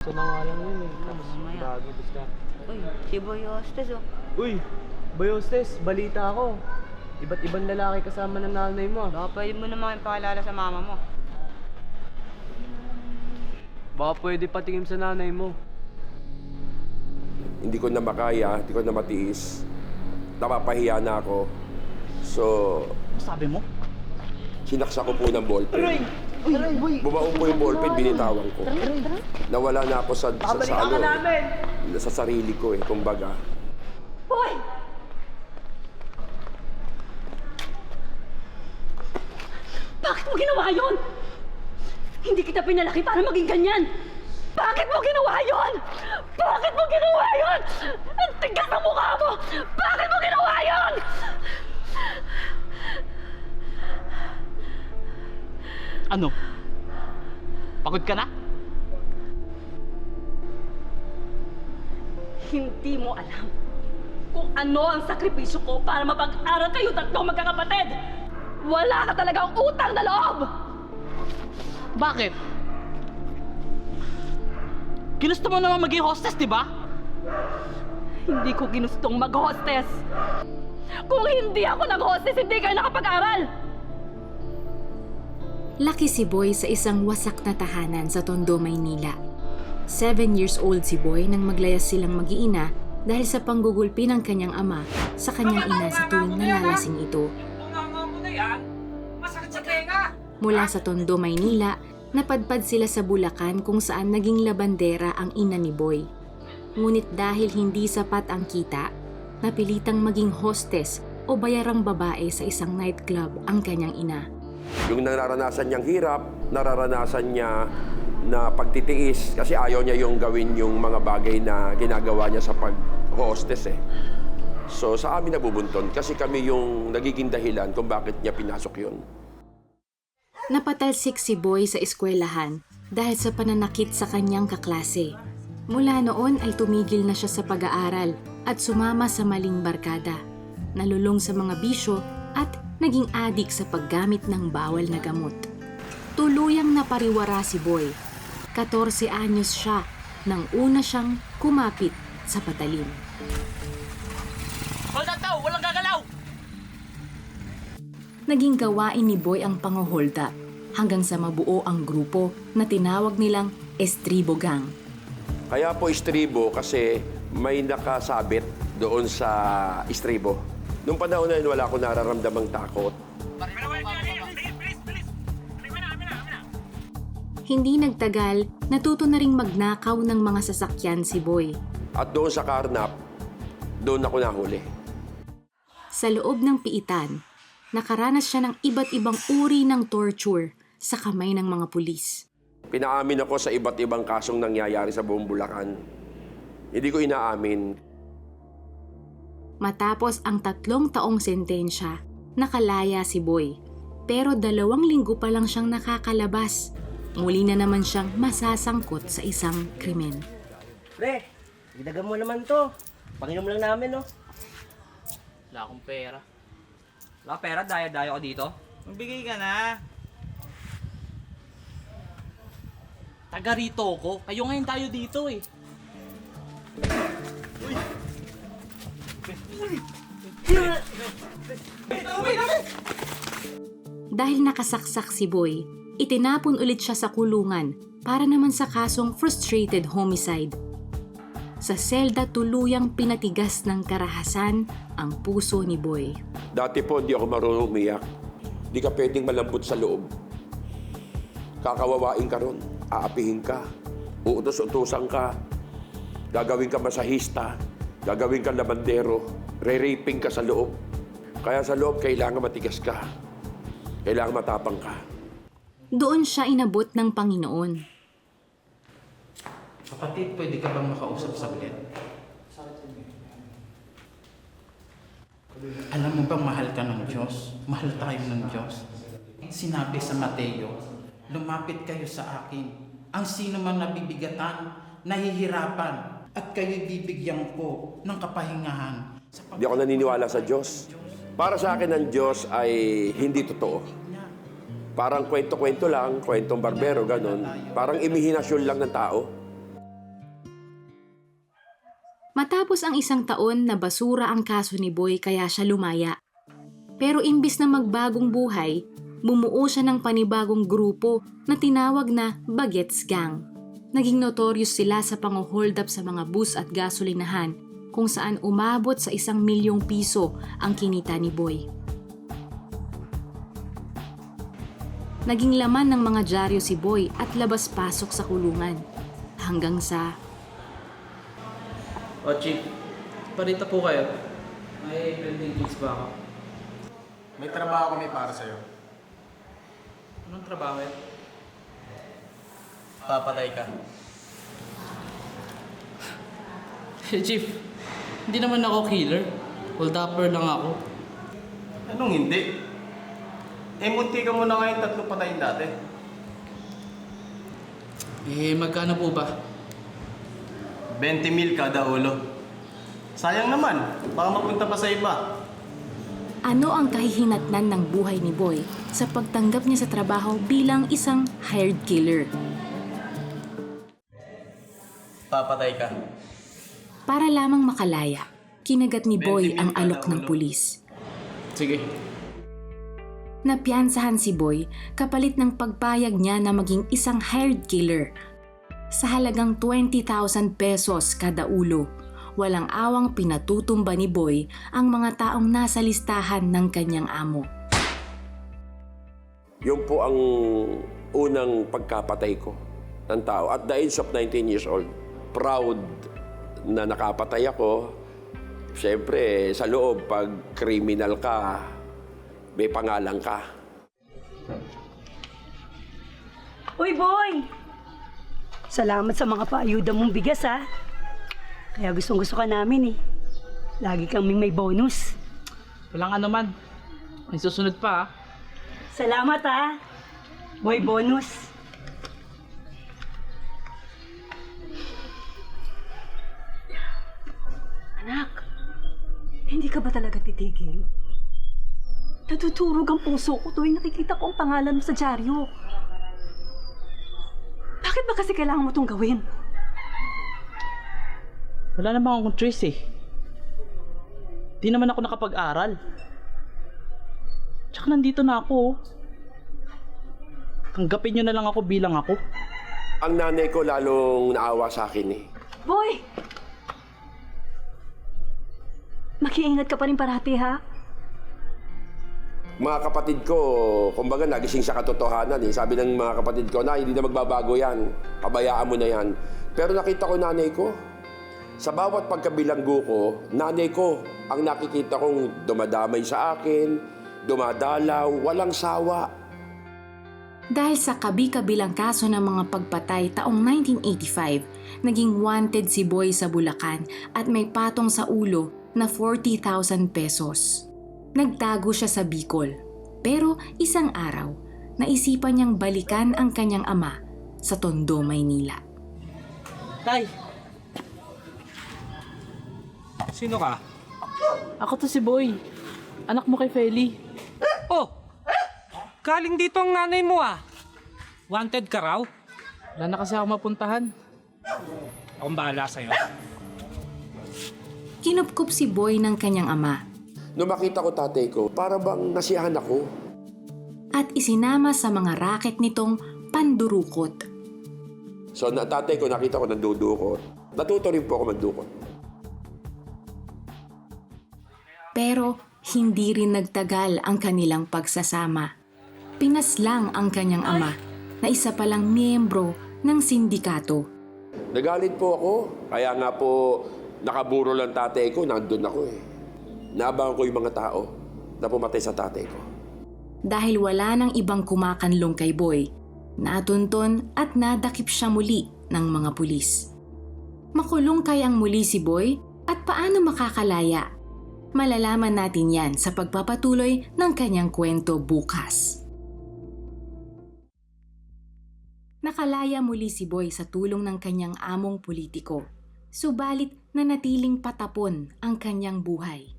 Isa na nga lang yun eh. Tapos Mamaya. bago basta. Uy, si Boy Hostes oh. Uy! Bayostes, balita ako. Iba't ibang lalaki kasama ng nanay mo. Baka pwede mo naman ipakilala sa mama mo. Baka pwede patingin sa nanay mo. Hindi ko na makaya, hindi ko na matiis. Napapahiya na ako. So, Sabi mo? sinaksa ko po ng ballpen. Bumaong po yung ballpen, binitawan ko. Nawala na ako sa sarili ko eh, kumbaga. Boy! Bakit mo ginawa yun? Hindi kita pinalaki para maging ganyan! Bakit mo ginawa yun? Bakit mo ginawa yun? Ang tigas ng mukha mo! Bakit mo ginawa yun? Ano? Pagod ka na? Hindi mo alam kung ano ang sakripisyo ko para mapag-aral kayo tatlong magkakapatid! Wala ka talagang utang na loob! Bakit? Ginusto mo naman maging hostess, di ba? Hindi ko ginustong mag-hostess! Kung hindi ako nag-hostess, hindi kayo nakapag-aral! Laki si Boy sa isang wasak na tahanan sa Tondo, Maynila. 7 years old si Boy nang maglayas silang mag-iina dahil sa panggugulpi ng kanyang ama sa kanyang ina sa tuwing nalalasing ito. Mula sa Tondo, Maynila, napadpad sila sa Bulacan kung saan naging labandera ang ina ni Boy. Ngunit dahil hindi sapat ang kita, napilitang maging hostess o bayarang babae sa isang nightclub ang kanyang ina. Yung nararanasan niyang hirap, nararanasan niya na pagtitiis kasi ayaw niya yung gawin yung mga bagay na ginagawa niya sa pag-hostess eh. So sa amin nabubunton kasi kami yung nagiging dahilan kung bakit niya pinasok yun. Napatalsik si Boy sa eskwelahan dahil sa pananakit sa kanyang kaklase. Mula noon ay tumigil na siya sa pag-aaral at sumama sa maling barkada. Nalulong sa mga bisyo at naging adik sa paggamit ng bawal na gamot. Tuluyang napariwara si Boy. 14 anyos siya nang una siyang kumapit sa patalim. Hold on daw! Walang gagalaw! Naging gawain ni Boy ang pang-hold up hanggang sa mabuo ang grupo na tinawag nilang Estribo Gang. Kaya po istribo kasi may nakasabit doon sa istribo. Nung panahon na yun, wala akong nararamdamang takot. Hindi nagtagal, natuto na ring magnakaw ng mga sasakyan si Boy. At doon sa karnap, doon ako nahuli. Sa loob ng piitan, nakaranas siya ng iba't ibang uri ng torture sa kamay ng mga pulis. Pinaamin ako sa iba't ibang kasong nangyayari sa buong Bulacan. Hindi ko inaamin. Matapos ang 3 taong sentensya, nakalaya si Boy. Pero 2 linggo pa lang siyang nakakalabas. Muli na naman siyang masasangkot sa isang krimen. Pre, gidagan mo naman to. Panginom lang namin, no? Wala akong pera. Wala ka pera, daya-daya ko dito. Magbigay ka na. Taga rito ko. Kayo ngayon tayo dito eh. Dahil nakasaksak si Boy, itinapon ulit siya sa kulungan para naman sa kasong frustrated homicide. Sa selda tuluyang pinatigas ng karahasan ang puso ni Boy. Dati po, hindi ako marunong umiyak. Hindi ka pwedeng malambot sa loob. Kakawawain ka ron. Aapihin ka. Uutos-utusan ka. Gagawin ka masahista. Gagawin ka labandero. Re-raping ka sa loob. Kaya sa loob, kailangan matigas ka. Kailangan matapang ka. Doon siya inabot ng Panginoon. Kapatid, pwede ka bang makausap saglit? Alam mo bang mahal ka ng Diyos? Mahal tayo ng Diyos. Sinabi sa Mateo, lumapit kayo sa akin. Ang sino man nabibigatan, nahihirapan, at kayo'y bibigyan ko ng kapahingahan. Hindi ako naniniwala sa Diyos. Para sa akin, ang Diyos ay hindi totoo. Parang kwento-kwento lang, kwentong barbero, ganun. Parang imihinasyon lang ng tao. Matapos ang 1 taon na basura ang kaso ni Boy kaya siya lumaya. Pero imbis na magbagong buhay, bumuo siya ng panibagong grupo na tinawag na Bagets Gang. Naging notorious sila sa pang-hold up sa mga bus at gasolinahan kung saan umabot sa 1 milyong piso ang kinita ni Boy. Naging laman ng mga dyaryo si Boy at labas-pasok sa kulungan. Hanggang sa... O, Chief. Parita po kayo. May building goods ba ako? May trabaho kami para sa'yo. Anong trabaho yan? Papatay ka. Chief, hindi naman ako killer. Hold upper lang ako. Anong hindi? Munti ka muna ngayon 3 patayin dati. Magkano po ba? 20 mil kada ulo. Sayang naman, baka mapunta pa sa iba. Ano ang kahihinatnan ng buhay ni Boy sa pagtanggap niya sa trabaho bilang isang hired killer? Papatay ka. Para lamang makalaya, kinagat ni Boy ang alok ng pulis. Sige. Napiansahan si Boy kapalit ng pagpayag niya na maging isang hired killer. Sa halagang 20,000 pesos kada ulo, walang awang pinatutumba ni Boy ang mga taong nasa listahan ng kanyang amo. Yun po ang unang pagkapatay ko ng tao. At the age of 19 years old, proud na nakapatay ako. Siyempre, sa loob, pag criminal ka, may pangalan ka. Uy, Boy! Salamat sa mga paayuda mong bigas, ha? Kaya gustong-gusto ka namin, eh. Lagi kang may bonus. Walang ano man. May susunod pa, ha? Salamat, ha? Boy, bonus. Anak, hindi ka ba talaga titigil? Natuturog ang puso ko tuwing nakikita ko ang pangalan mo sa dyaryo. Bakit ba kasi kailangan mo itong gawin? Wala namang akong choice, eh. Di naman ako nakapag-aral. Tsaka nandito na ako, oh. Tanggapin nyo na lang ako bilang ako. Ang nanay ko lalong naawa sa akin eh. Boy! Makiingat ka pa rin parati, ha? Mga kapatid ko, kumbaga nagising sa katotohanan eh. Sabi ng mga kapatid ko, na hindi na magbabago yan. Pabayaan mo na yan. Pero nakita ko nanay ko. Sa bawat pagkabilanggo ko, nanay ko ang nakikita kong dumadamay sa akin, dumadalaw, walang sawa. Dahil sa kabi-kabilang kaso ng mga pagpatay taong 1985, naging wanted si Boy sa Bulacan at may patong sa ulo na 40,000 pesos. Nagtago siya sa Bicol, pero isang araw, naisipan niyang balikan ang kanyang ama sa Tondo, Maynila. Tay! Sino ka? Ako to si Boy. Anak mo kay Feli. Oh! Galing dito ang nanay mo ah. Wanted ka raw? Wala na kasi ako mapuntahan. Akong bahala sa'yo. Kinupkup si Boy ng kanyang ama Nung makita ko tatay ko, para bang nasiyahan ako. at isinama sa mga racket nitong pandurukot. So tatay ko, nakita ko nandudukot. Natuto rin po ako magdukot. Pero hindi rin nagtagal ang kanilang pagsasama. Pinaslang ang kanyang ama na isa palang miyembro ng sindikato. Nagalit po ako. Kaya nga po, nakaburo lang tatay ko, nandun ako eh. Naabangan ko yung mga tao na pumatay sa tatay ko. Dahil wala nang ibang kumakanlong kay Boy, natunton at nadakip siya muli ng mga pulis. Makulong kayang muli si Boy at paano makakalaya? Malalaman natin yan sa pagpapatuloy ng kanyang kwento bukas. Nakalaya muli si Boy sa tulong ng kanyang among politiko, subalit nanatiling patapon ang kanyang buhay.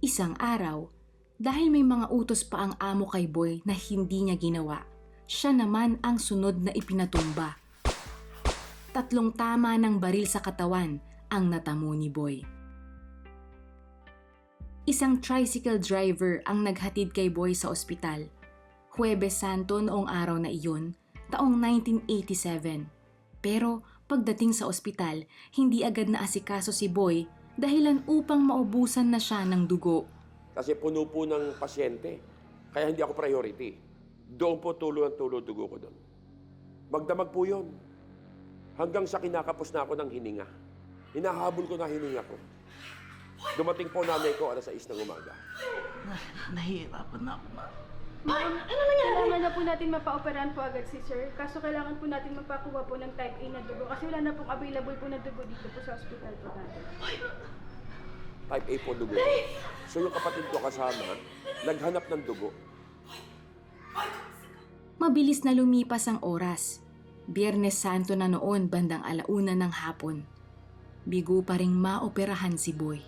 Isang araw, dahil may mga utos pa ang amo kay Boy na hindi niya ginawa, siya naman ang sunod na ipinatumba. 3 tama ng baril sa katawan ang natamo ni Boy. Isang tricycle driver ang naghatid kay Boy sa ospital. Huwebes Santo noong araw na iyon, taong 1987. Pero pagdating sa ospital, hindi agad na asikaso si Boy dahilan upang maubusan na siya ng dugo. Kasi puno po ng pasyente, kaya hindi ako priority. Doon po tulo ang dugo ko doon. Magdamag po yun. Hanggang sa kinakapos na ako ng hininga. Hinahabol ko na hininga ko. Dumating po nanay ko alas 6 ng umaga. Nahihirapan na ako. Ano nangyari? Kailangan na po natin mapa-operahan po agad si sir. Kaso kailangan po natin magpakuha po ng type A na dugo kasi wala na pong available po na dugo dito po sa hospital po natin. Type A po dugo. So yung kapatid ko kasama, naghanap ng dugo. Mabilis na lumipas ang oras. Biyernes Santo na noon bandang 1:00 ng hapon. Bigo pa ring maoperahan si Boy.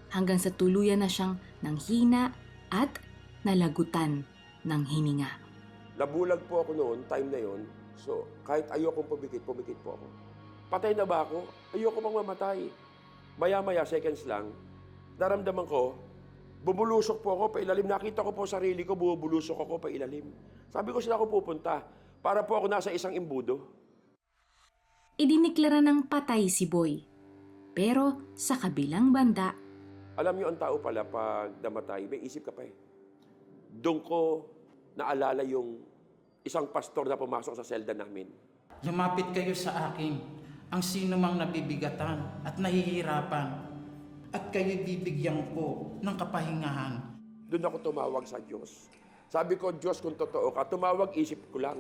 Hanggang sa tuluyan na siyang nanghina at nalagutan ng hininga. Nabulag po ako noon, time na yon. So kahit ayokong pumikit po ako. Patay na ba ako? Ayoko pang mamatay. Maya-maya, seconds lang, naramdaman ko, bumulusok po ako pa ilalim. Nakita ko po sarili ko, bumulusok ako pa ilalim. Sabi ko sila ako pupunta, para po ako nasa isang imbudo. Idiniklara ng patay si Boy. Pero sa kabilang banda, Alam niyo, ang tao pala pag namatay, may isip ka pa eh. Doon ko naalala yung isang pastor na pumasok sa selda namin. Lumapit kayo sa akin, ang sino mang nabibigatan at nahihirapan, at kayo bibigyan ko ng kapahingahan. Doon ako tumawag sa Diyos. Sabi ko, Diyos, kung totoo ka, tumawag isip ko lang.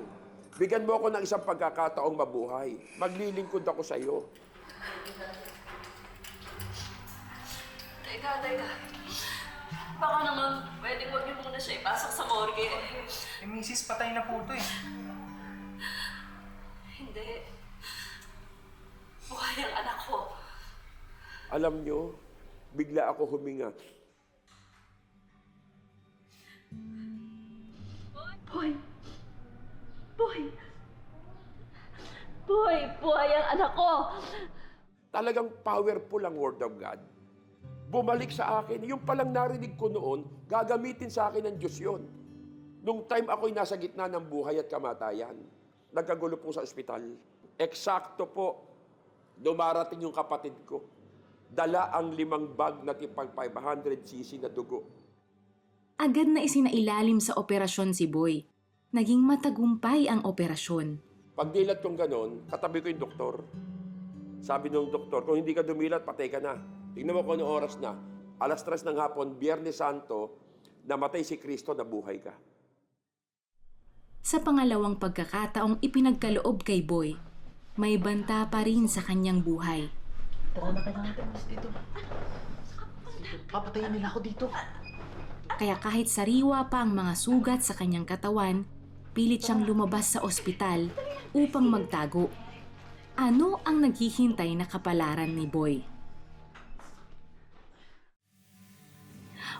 Bigyan mo ako ng isang pagkakataong mabuhay. Maglilingkod ako sa iyo. Teka. Baka naman pwedeng wag niyo muna siya ipasok sa morgue. Misis, patay na po ito eh. Hindi. Buhay ang anak ko. Alam niyo, bigla ako huminga. Buhay ang anak ko. Talagang powerful ang Word of God. Bumalik sa akin. Yung palang narinig ko noon, gagamitin sa akin ng Diyos yun. Nung time ako'y nasa gitna ng buhay at kamatayan, nagkagulo po sa ospital. Eksakto po, dumarating yung kapatid ko. Dala ang 5 bag na tipag 500cc na dugo. agad na isinailalim sa operasyon si Boy. Naging matagumpay ang operasyon. Pag dilat kong ganon, katabi ko yung doktor. Sabi ng doktor, kung hindi ka dumilat, patay ka na. Tingnan mo kung ano oras na. 3:00 ng hapon, Biyernes Santo, namatay si Kristo, nabuhay ka. Sa pangalawang pagkakataong ipinagkaloob kay Boy, may banta pa rin sa kanyang buhay. Tara na, kailangan natin mas dito. Papatayin nila ako dito. Kaya kahit sariwa pa ang mga sugat sa kanyang katawan, pilit siyang lumabas sa ospital upang magtago. Ano ang naghihintay na kapalaran ni Boy?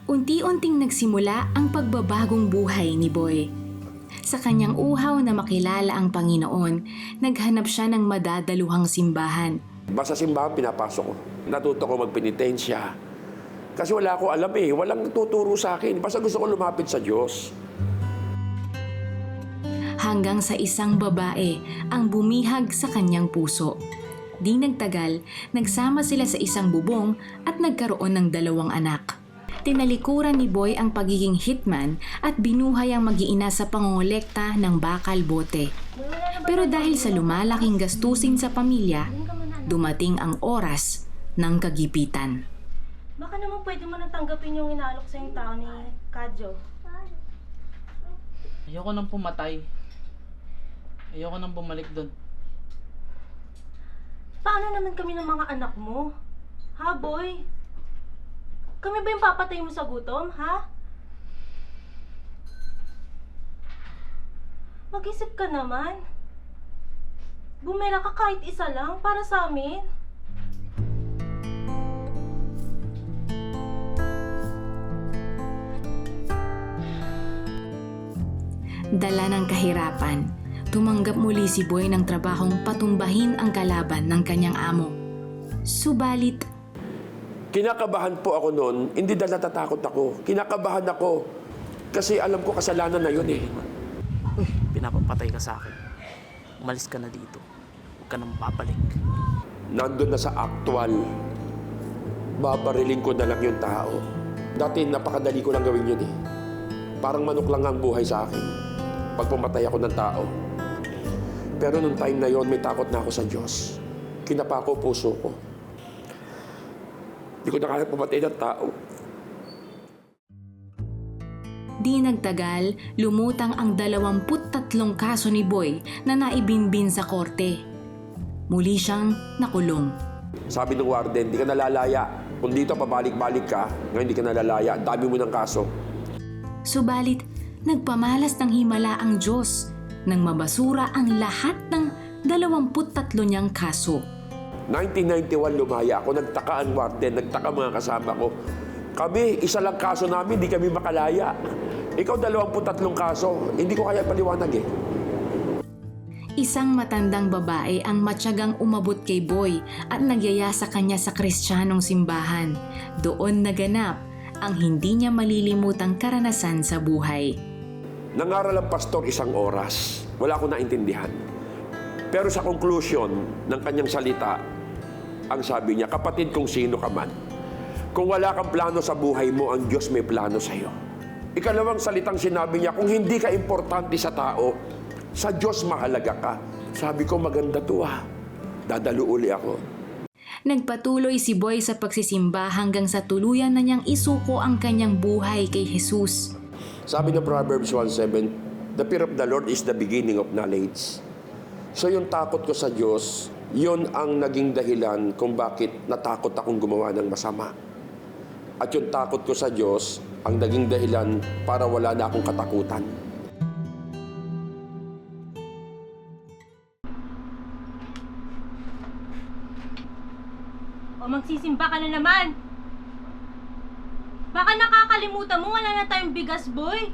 Unti-unting nagsimula ang pagbabagong buhay ni Boy. Sa kanyang uhaw na makilala ang Panginoon, naghanap siya ng madadaluhang simbahan. Basta simbahan, pinapasok ko. Natuto ko magpenitensya. Kasi wala ko alam eh. Walang tuturo sa akin. Basta gusto ko lumapit sa Diyos. Hanggang sa isang babae ang bumihag sa kanyang puso. Di nagtagal, nagsama sila sa isang bubong at nagkaroon ng 2 anak. Tinalikuran ni Boy ang pagiging hitman at binuhay ang mag-iina sa pangongolekta ng bakal bote. Pero dahil sa lumalaking gastusin sa pamilya, dumating ang oras ng kagipitan. Baka naman pwede mo natanggapin yung inaalok sa yung tao ni Kadyo. Ayoko nang pumatay. Ayoko nang bumalik doon. Paano naman kami ng mga anak mo? Ha, Boy? Kami ba yung papatay mo sa gutom, ha? Mag-isip ka naman. Bumera ka kahit isa lang para sa amin. Dala ng kahirapan, tumanggap muli si Boy ng trabahong patumbahin ang kalaban ng kanyang amo. Subalit, Kinakabahan po ako noon, hindi dahil natatakot ako. Kinakabahan ako kasi alam ko kasalanan na yun eh. Pinapapatay ka sa akin. Umalis ka na dito. Huwag ka nang babalik. Nandun na sa actual, babariling ko na lang yung tao. Dati napakadali ko lang gawin yun eh. Parang manok lang ang buhay sa akin pag pumatay ako ng tao. Pero nung time na yon, may takot na ako sa Diyos. Kinapa ko puso ko. Hindi ko na kaya pumatay ng tao. di nagtagal, lumutang ang 23 kaso ni Boy na naibinbin sa korte. Muli siyang nakulong. Sabi ng warden, di ka nalalaya. Kung dito pabalik-balik ka, ngayon di ka nalalaya. Ang dami mo ng kaso. Subalit, nagpamalas ng himala ang Diyos nang mabasura ang lahat ng 23 niyang kaso. 1991 lumaya ako, nagtaka ang warden, nagtaka mga kasama ko. Kami, isa lang kaso namin, di kami makalaya. Ikaw 23 kaso, hindi ko kaya paliwanag eh. Isang matandang babae ang matyagang umabot kay Boy at nagyaya sa kanya sa Kristiyanong simbahan. Doon naganap ang hindi niya malilimutang karanasan sa buhay. Nangaral ang pastor 1 oras. Wala akong naintindihan. Pero sa conclusion ng kanyang salita, ang sabi niya, kapatid kung sino ka man, kung wala kang plano sa buhay mo, ang Diyos may plano sa iyo. Ikalawang salitang sinabi niya, kung hindi ka importante sa tao, sa Diyos mahalaga ka. Sabi ko, maganda to ah. Dadalo uli ako. Nagpatuloy si Boy sa pagsisimba hanggang sa tuluyan na niyang isuko ang kanyang buhay kay Jesus. Sabi ng Proverbs 1:7, the fear of the Lord is the beginning of knowledge. So yung takot ko sa Diyos, yun ang naging dahilan kung bakit natakot akong gumawa ng masama. At yung takot ko sa Diyos, ang naging dahilan para wala na akong katakutan. O magsisimba ka na naman. Baka nakakalimutan mo, wala na tayong bigas, Boy.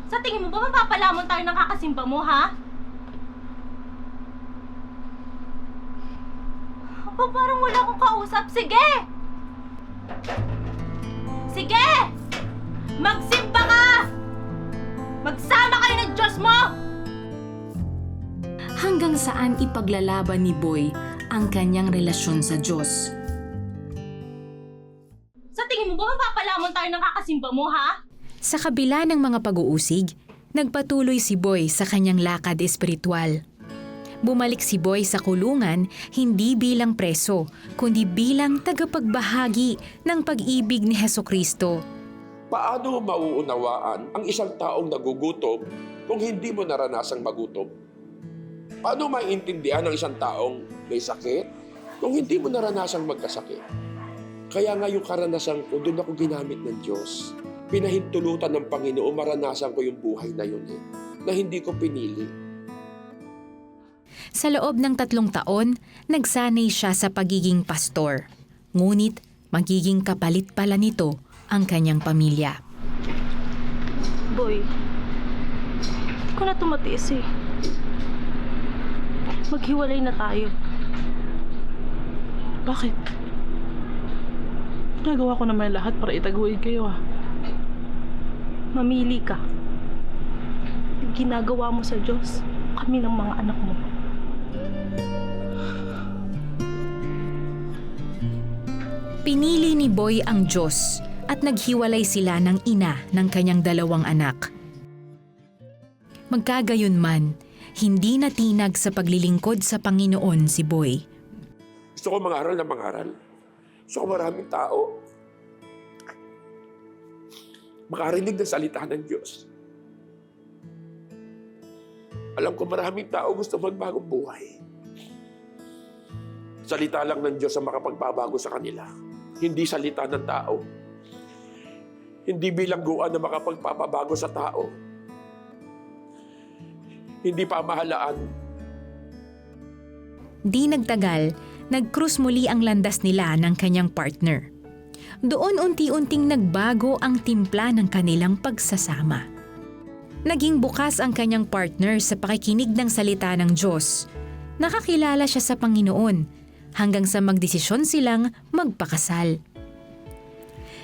Sa tingin mo ba mapapalamon tayo ng kakasimba mo, ha? Aba, parang wala akong kausap. Sige! Sige! Magsimba ka! Magsama kayo ng Diyos mo! Hanggang saan ipaglalaban ni Boy ang kanyang relasyon sa Diyos. Sa tingin mo ba mapapalamon tayo ng kakasimba mo, ha? Sa kabila ng mga pag-uusig, nagpatuloy si Boy sa kanyang lakad espiritual. Bumalik si Boy sa kulungan hindi bilang preso, kundi bilang tagapagbahagi ng pag-ibig ni Hesukristo. Paano mauunawaan ang isang taong nagugutom kung hindi mo naranasang magutom? Paano maiintindihan ang isang taong may sakit kung hindi mo naranasang magkasakit? Kaya nga yung karanasan ko, doon ako ginamit ng Diyos. Pinahintulutan ng Panginoon, maranasan ko yung buhay na yun eh, na hindi ko pinili. Sa loob ng 3 taon, nagsanay siya sa pagiging pastor. Ngunit magiging kapalit pala nito ang kanyang pamilya. Boy, hindi ko na tumatiis eh. Maghiwalay na tayo. Bakit? Nagawa ko naman lahat para itaguin kayo ah. Mamili ka. Ginagawa mo sa Diyos, kami ng mga anak mo. Pinili ni Boy ang Diyos at naghiwalay sila ng ina ng kanyang 2 anak. Magkagayunman, hindi natinag sa paglilingkod sa Panginoon si Boy. Gusto ko mangaral na mangaral. Gusto ko maraming tao makarinig ng salita ng Diyos. Alam ko maraming tao gusto magbagong buhay. Salita lang ng Diyos ang makapagbabago sa kanila. Hindi salita ng tao. Hindi bilangguan na makapagpapabago sa tao. Hindi pamahalaan. Di nagtagal, nag-cruise muli ang landas nila ng kanyang partner. Doon unti-unting nagbago ang timpla ng kanilang pagsasama. Naging bukas ang kanyang partner sa pakikinig ng salita ng Diyos. Nakakilala siya sa Panginoon hanggang sa magdesisyon silang magpakasal.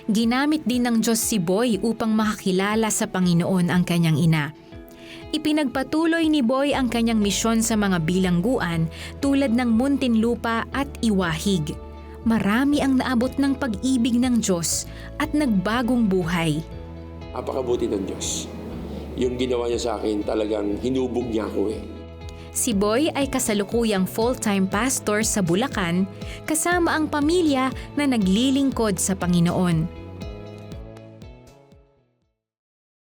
Ginamit din ng Diyos si Boy upang makakilala sa Panginoon ang kanyang ina. Ipinagpatuloy ni Boy ang kanyang misyon sa mga bilangguan tulad ng Muntinlupa at Iwahig. Marami ang naabot ng pag-ibig ng Diyos at nagbagong buhay. Napakabuti ng Diyos. Yung ginawa niya sa akin, talagang hinubog niya ako eh. Si Boy ay kasalukuyang full-time pastor sa Bulacan kasama ang pamilya na naglilingkod sa Panginoon.